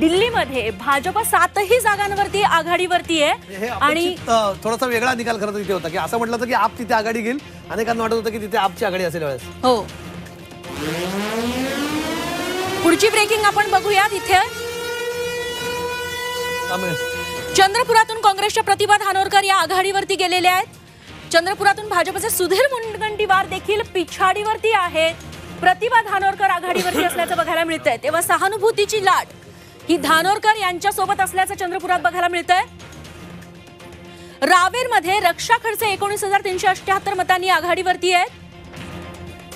दिल्लीमध्ये भाजप 7ही जागांवरती आघाडीवरती आहे हे आणि थोडासा वेगळा निकाल खरं तर तिथे होता की असं म्हटलं होतं की आप तिथे आघाडी घेईल. अनेकांना वाटत होतं की तिथे आपची आघाडी असेल वेळेस. हो पुढची ब्रेकिंग आपण बघूयात इथे. त्यामुळे चंद्रपुरातून काँग्रेसच्या प्रतिभा धानोरकर या आघाडीवरती गेलेल्या आहेत. चंद्रपुरातून भाजपचे सुधीर मुनगंटीवार देखील पिछाडीवरती आहेत. प्रतिभा धानोरकर आघाडीवरती असल्याचं बघायला मिळतंय. तेव्हा सहानुभूतीची लाट ही धानोरकर यांच्या सोबत असल्याचं चंद्रपुरात बघायला मिळतंय. रावेरमध्ये रक्षा खडसे 19,378 मतांनी आघाडीवरती आहेत.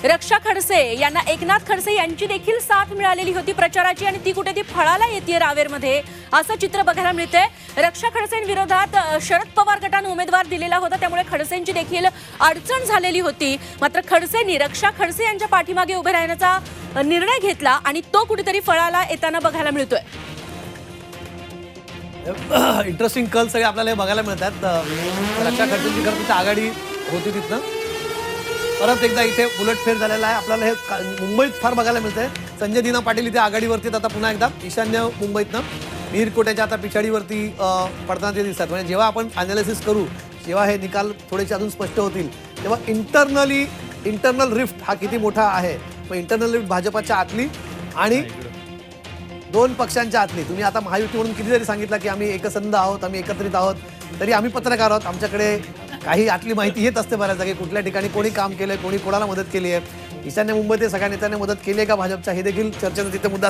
रक्षा खडसे यांना एकनाथ खडसे यांची देखील साथ मिळालेली होती प्रचाराची आणि ती कुठे ती फळाला येते रावेरमध्ये असं चित्र बघायला मिळतंय. रक्षा खडसेंविरोधात शरद पवार गटाने उमेदवार दिलेला होता त्यामुळे खडसेंची देखील अडचण झालेली होती. मात्र खडसेंनी रक्षा खडसे यांच्या पाठीमागे उभे राहण्याचा निर्णय घेतला आणि तो कुठेतरी फळाला येताना बघायला मिळतोय. इंटरेस्टिंग कल सगळे आपल्याला हे बघायला मिळतात. रक्षा खडसेंची खरं तिथे आघाडी होती तिथनं परत एकदा इथे उलटफेर झालेला आहे. आपल्याला हे मुंबईत फार बघायला मिळतंय. संजय दिना पाटील इथे आघाडीवरती आता पुन्हा एकदा ईशान्य मुंबईतनं मीर कोट्याच्या आता पिछाडीवरती पडताना ते दिसतात. म्हणजे जेव्हा आपण अनालिसिस करू जेव्हा हे निकाल थोडेसे अजून स्पष्ट होतील तेव्हा इंटरनल रिफ्ट हा किती मोठा आहे. मग इंटरनल रिफ्ट भाजपाच्या आतली आणि दोन पक्षांच्या आतली. तुम्ही आता महायुती म्हणून किती जरी सांगितलं की आम्ही एकसंध आहोत आम्ही एकत्रित आहोत तरी आम्ही पत्रकार आहोत. आमच्याकडे काही आतली माहिती येत असते बऱ्याच जागी कुठल्या ठिकाणी कोणी काम केलंय कोणी कोणाला मदत केली आहे. ईशान्य मुंबईत सगळ्या नेत्यांनी मदत केली आहे का भाजपच्या हे देखील चर्चेचा तिथे मुद्दा